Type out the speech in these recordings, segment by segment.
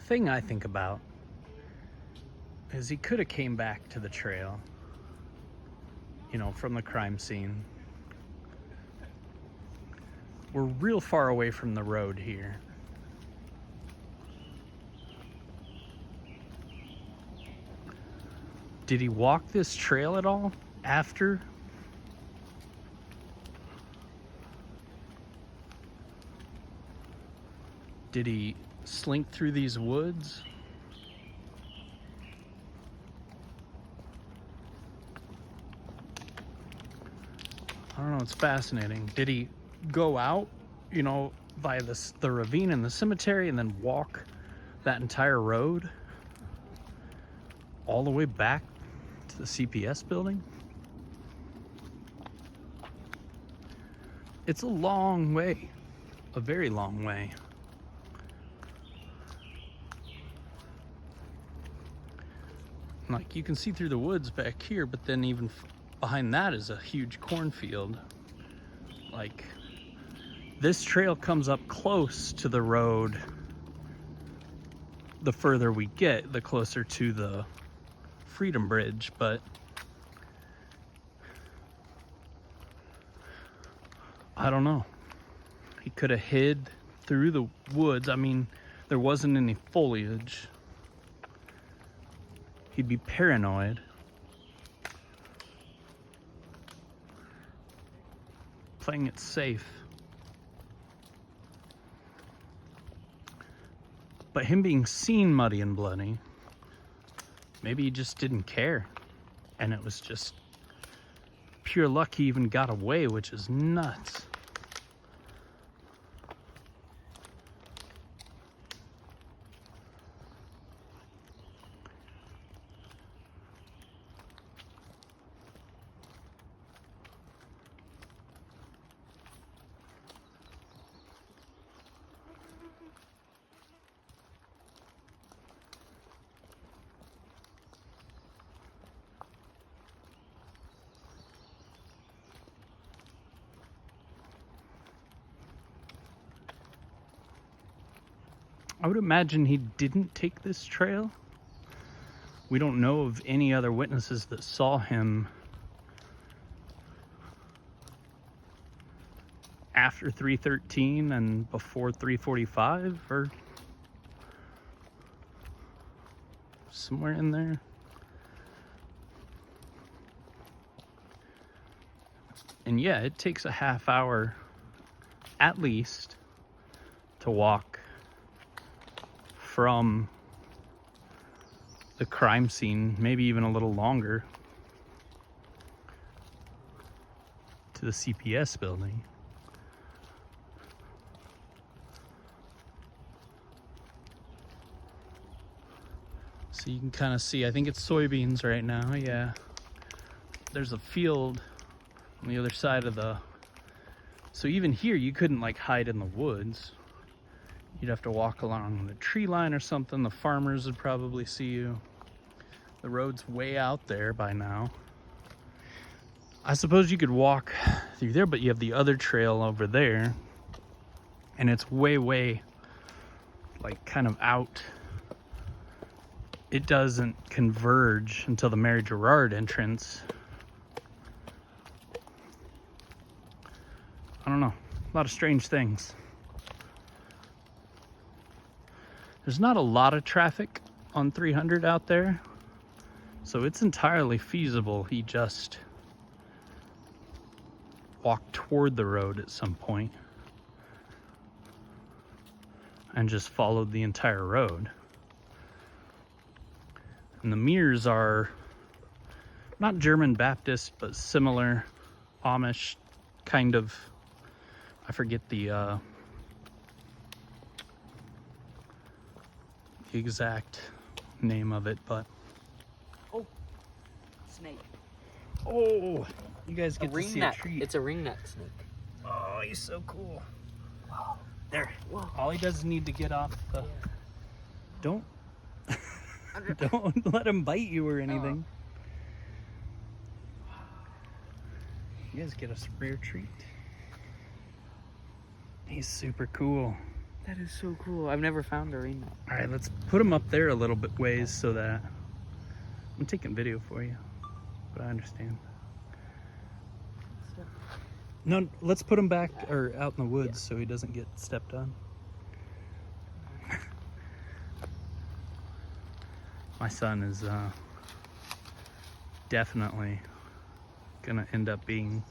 thing I think about is he could have came back to the trail, you know, from the crime scene. We're real far away from the road here. Did he walk this trail at all after? Did he slink through these woods? I don't know, it's fascinating. Did he go out, you know, by the ravine and the cemetery and then walk that entire road all the way back to the CPS building? It's a long way, a very long way. Like, you can see through the woods back here, but then even behind that is a huge cornfield. Like, this trail comes up close to the road. The further we get, the closer to the Freedom Bridge, but I don't know. He could have hid through the woods. I mean, there wasn't any foliage. He'd be paranoid. Playing it safe. But him being seen muddy and bloody, maybe he just didn't care. And it was just pure luck he even got away, which is nuts. I would imagine he didn't take this trail. We don't know of any other witnesses that saw him after 3:13 and before 3:45 or somewhere in there. And yeah, it takes a half hour at least to walk from the crime scene, maybe even a little longer, to the CPS building. So you can kind of see, I think it's soybeans right now, yeah. There's a field on the other side of the, so even here you couldn't like hide in the woods. You'd have to walk along the tree line or something. The farmers would probably see you. The road's way out there by now. I suppose you could walk through there, but you have the other trail over there. And it's way, like, kind of out. It doesn't converge until the Mary Gerard entrance. I don't know. A lot of strange things. There's not a lot of traffic on 300 out there, so it's entirely feasible he just walked toward the road at some point and just followed the entire road. And the mirrors are not German Baptist, but similar Amish kind of, I forget the exact name of it, but oh, snake. Oh, you guys get to see a treat. It's a ringneck snake. Oh, he's so cool. Wow. There. Whoa. All he does is need to get off the. Don't don't let him bite you or anything. You guys get a rare treat. He's super cool. That is so cool. I've never found a rainbow. All right, let's put them up there a little bit ways so that I'm taking video for you, but I understand. No, let's put him back or out in the woods so he doesn't get stepped on. My son is definitely gonna end up being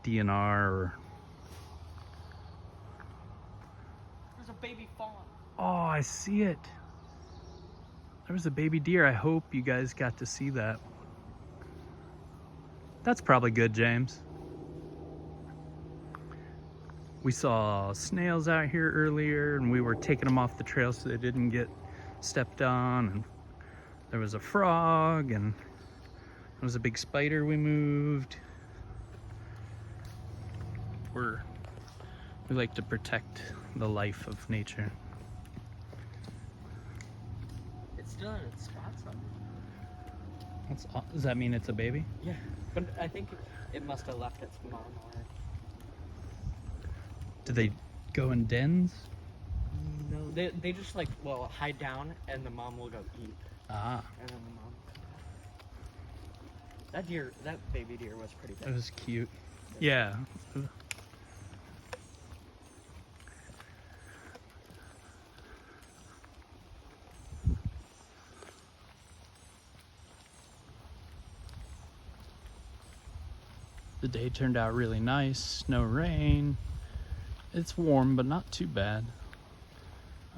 DNR or... There's a baby fawn. Oh, I see it. There was a baby deer. I hope you guys got to see that. That's probably good, James. We saw snails out here earlier and we were taking them off the trail so they didn't get stepped on, and there was a frog and there was a big spider we moved. We like to protect the life of nature. It's still in its spots on it. Does that mean it's a baby? Yeah. But I think it must have left its mom or... Do they go in dens? No, they just like, well, hide down and the mom will go eat. Ah. And then the mom... That baby deer was pretty big. That was cute. Yeah. The day turned out really nice, no rain. It's warm, but not too bad.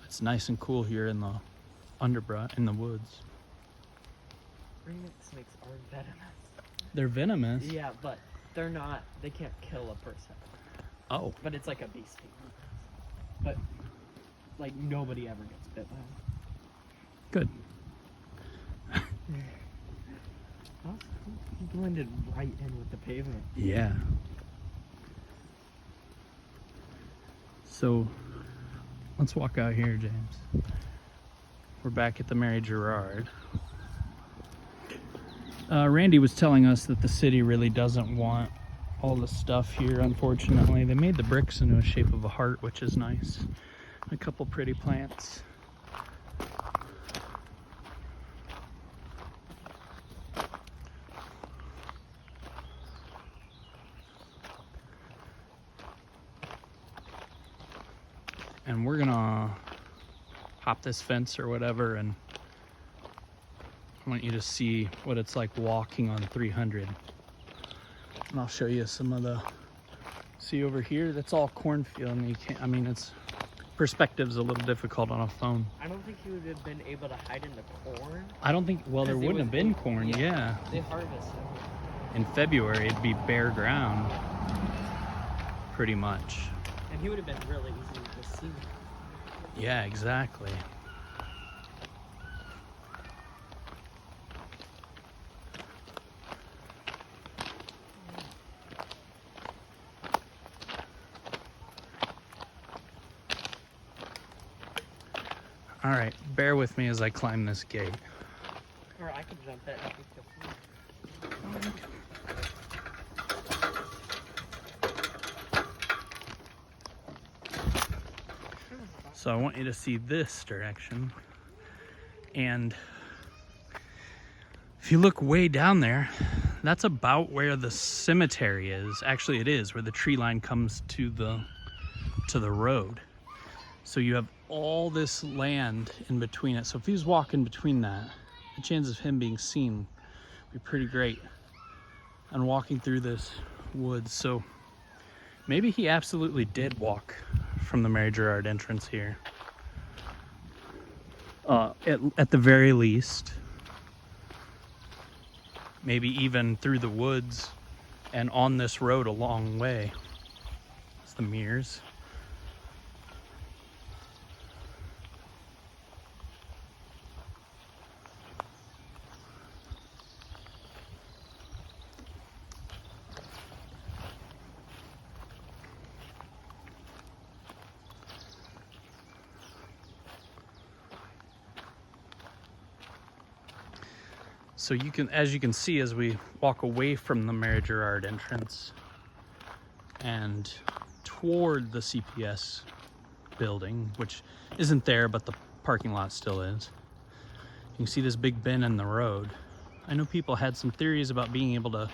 It's nice and cool here in the underbrush, in the woods. Ring snakes are venomous. They're venomous? Yeah, but they're not, they can't kill a person. Oh. But it's like a bee sting. But, like, nobody ever gets bit by them. Good. He blended right in with the pavement. Yeah. So, let's walk out here, James. We're back at the Mary Gerard. Randy was telling us that the city really doesn't want all the stuff here, unfortunately. They made the bricks into a shape of a heart, which is nice. A couple pretty plants. And we're gonna hop this fence or whatever, and I want you to see what it's like walking on 300. And I'll show you some of the, see over here, that's all cornfield, and you can't, I mean, it's, perspective's a little difficult on a phone. I don't think he would have been able to hide in the corn. I don't think, well, there wouldn't have been corn, yeah. They harvest it. In February, it'd be bare ground, pretty much. And he would have been really easy to see. Yeah, exactly. All right, bear with me as I climb this gate. Or I could jump it. So I want you to see this direction. And if you look way down there, that's about where the cemetery is. Actually, it is where the tree line comes to the road. So you have all this land in between it. So if he was walking between that, the chances of him being seen would be pretty great. And walking through this woods. So maybe he absolutely did walk from the Mary Gerard entrance here. At the very least. Maybe even through the woods and on this road a long way. It's the Mears. So you can, as you can see, as we walk away from the Mary Gerard entrance and toward the CPS building, which isn't there, but the parking lot still is. You can see this big bend in the road. I know people had some theories about being able to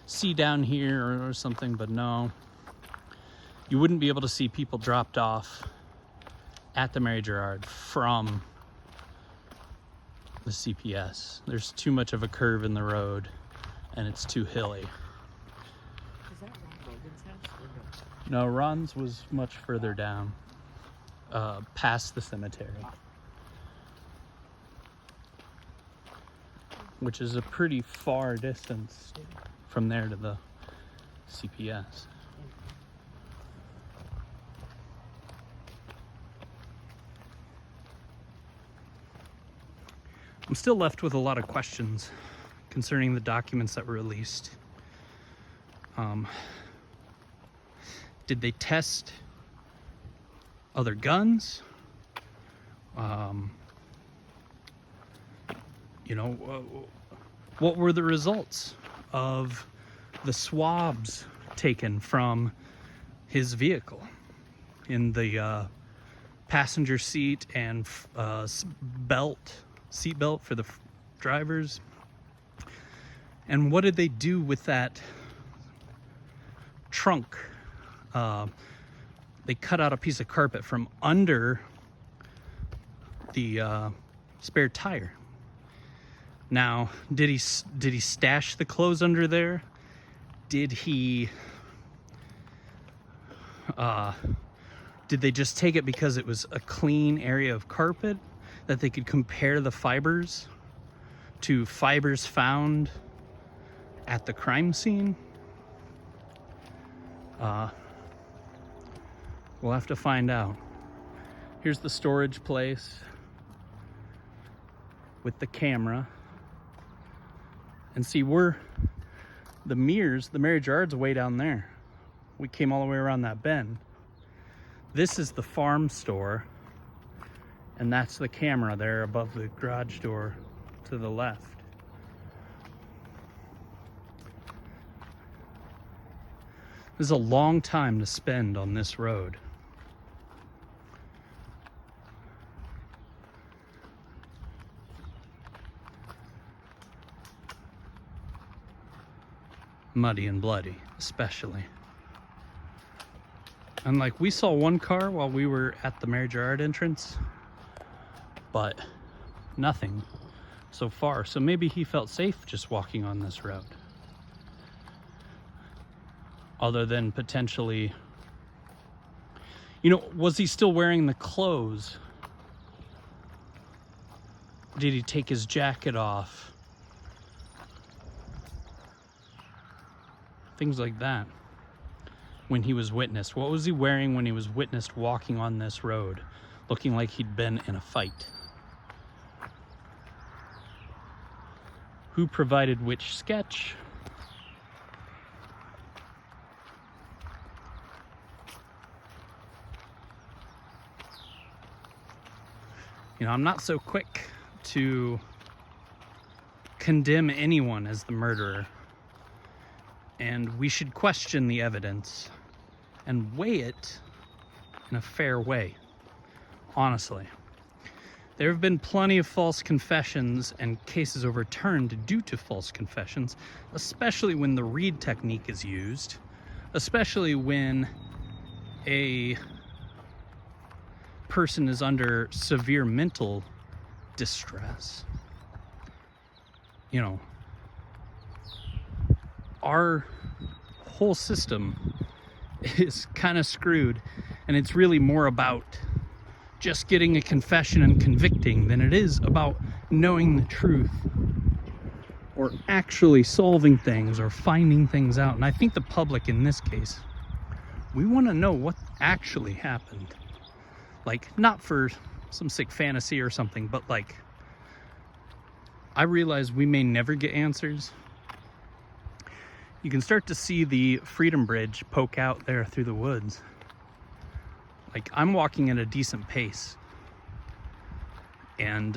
see down here or something, but no. You wouldn't be able to see people dropped off at the Mary Gerard from the CPS. There's too much of a curve in the road and it's too hilly. Is that Ron Logan's house or no? No, Ron's was much further down, past the cemetery, which is a pretty far distance from there to the CPS. I'm still left with a lot of questions concerning the documents that were released. Did they test other guns? What were the results of the swabs taken from his vehicle in the passenger seat and seat belt for the drivers? And what did they do with that trunk? They cut out a piece of carpet from under the spare tire. Now, did he stash the clothes under there? Did he did they just take it because it was a clean area of carpet that they could compare the fibers to fibers found at the crime scene? We'll have to find out. Here's the storage place with the camera. And see, the Mary Gerard's way down there. We came all the way around that bend. This is the farm store, and that's the camera there above the garage door to the left. This is a long time to spend on this road. Muddy and bloody, especially. And like, we saw one car while we were at the Mary Gerard entrance, but nothing so far. So maybe he felt safe just walking on this road. Other than potentially, was he still wearing the clothes? Did he take his jacket off? Things like that. When he was witnessed, what was he wearing when he was witnessed walking on this road, looking like he'd been in a fight? Who provided which sketch? I'm not so quick to condemn anyone as the murderer. And we should question the evidence and weigh it in a fair way, honestly. There have been plenty of false confessions and cases overturned due to false confessions, especially when the Reed technique is used, especially when a person is under severe mental distress. Our whole system is kind of screwed, and it's really more about just getting a confession and convicting than it is about knowing the truth or actually solving things or finding things out. And I think the public in this case, we want to know what actually happened. Like, not for some sick fantasy or something, but like, I realize we may never get answers. You can start to see the Freedom Bridge poke out there through the woods. Like, I'm walking at a decent pace. And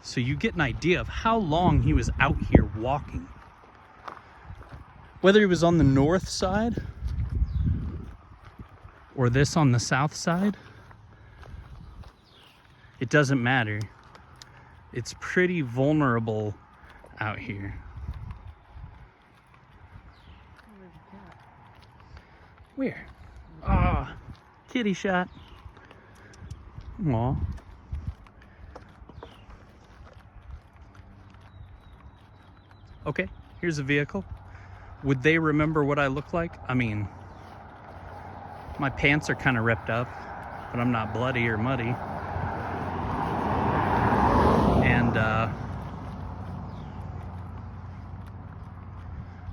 so you get an idea of how long he was out here walking. Whether he was on the north side or this on the south side, it doesn't matter. It's pretty vulnerable out here. Where? Ah, kitty shot. Aw. Okay, here's a vehicle. Would they remember what I look like? I mean, my pants are kind of ripped up, but I'm not bloody or muddy. And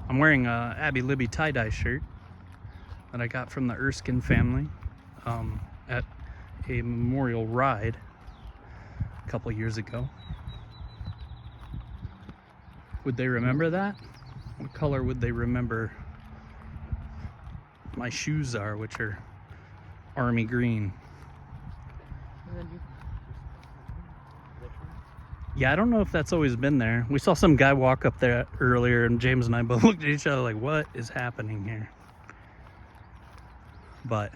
I'm wearing a Abby Libby tie-dye shirt that I got from the Erskine family at a memorial ride a couple years ago. Would they remember that? What color would they remember my shoes are, which are army green? Yeah, I don't know if that's always been there. We saw some guy walk up there earlier, and James and I both looked at each other like, what is happening here? But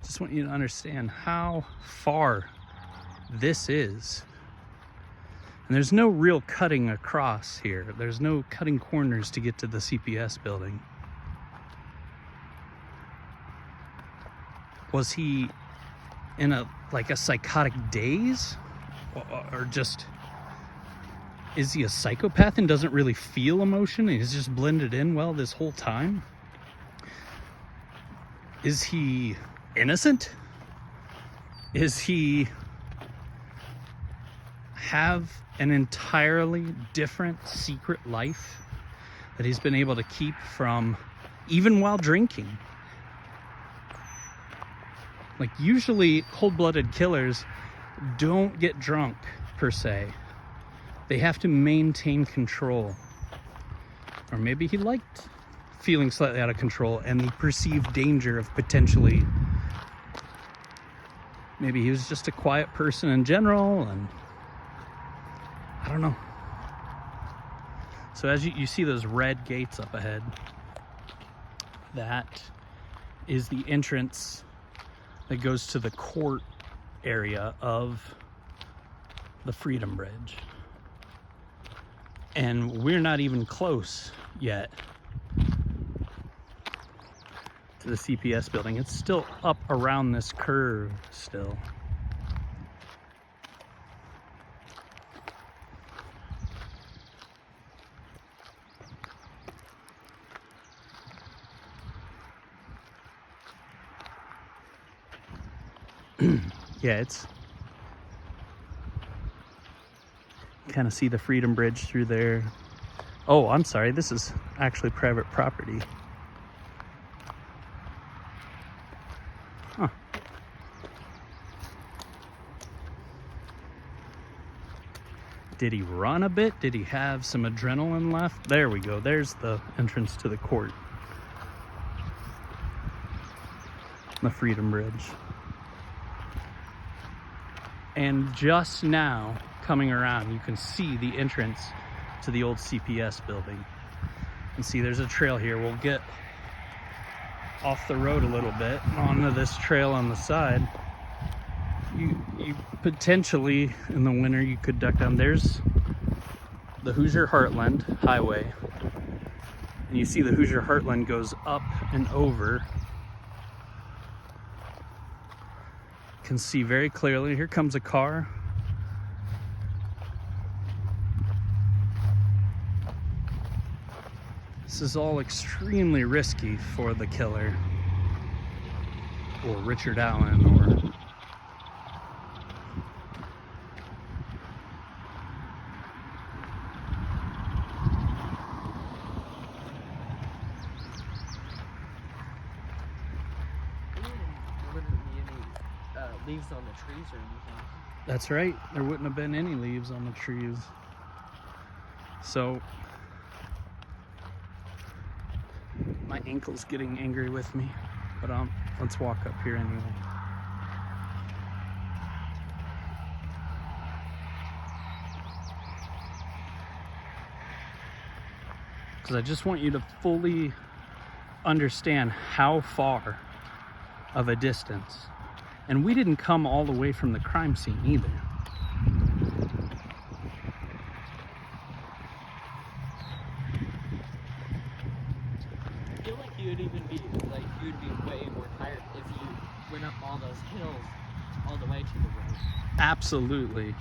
just want you to understand how far this is. And there's no real cutting across here. There's no cutting corners to get to the CPS building. Was he in a psychotic daze? Or just, is he a psychopath and doesn't really feel emotion and he's just blended in well this whole time? Is he innocent? Is he have an entirely different secret life that he's been able to keep from even while drinking? Like, usually cold-blooded killers don't get drunk per se. They have to maintain control. Or maybe he liked feeling slightly out of control and the perceived danger of potentially, maybe he was just a quiet person in general, and I don't know. So as you see those red gates up ahead, that is the entrance that goes to the court area of the Freedom Bridge. And we're not even close yet to the CPS building. It's still up around this curve still. Yeah, it's kind of see the Freedom Bridge through there. Oh, I'm sorry, this is actually private property. Huh. Did he run a bit? Did he have some adrenaline left? There we go. There's the entrance to the court. The Freedom Bridge. And just now, coming around, you can see the entrance to the old CPS building. And see, there's a trail here. We'll get off the road a little bit onto this trail on the side. You potentially, in the winter, you could duck down. There's the Hoosier Heartland Highway. And you see the Hoosier Heartland goes up and over. Can see very clearly. Here comes a car. This is all extremely risky for the killer, or Richard Allen, or leaves on the trees or anything. That's right, there wouldn't have been any leaves on the trees. So my ankle's getting angry with me, but let's walk up here anyway. because I just want you to fully understand how far of a distance. And we didn't come all the way from the crime scene either. I feel like you'd be way more tired if you went up all those hills all the way to the road. Absolutely.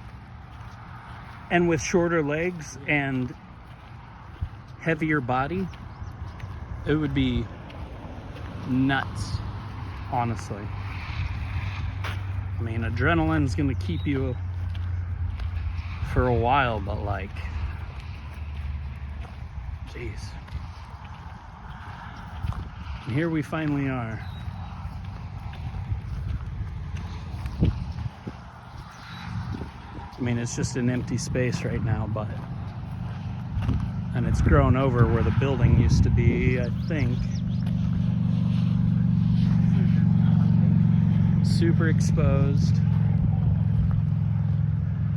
And with shorter legs and heavier body, it would be nuts, honestly. I mean, adrenaline's gonna keep you for a while, but like, jeez. And here we finally are. I mean, it's just an empty space right now, but, and it's grown over where the building used to be, I think. Super exposed.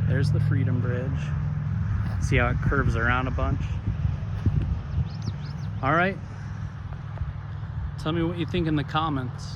There's the Freedom Bridge. See how it curves around a bunch? All right. Tell me what you think in the comments.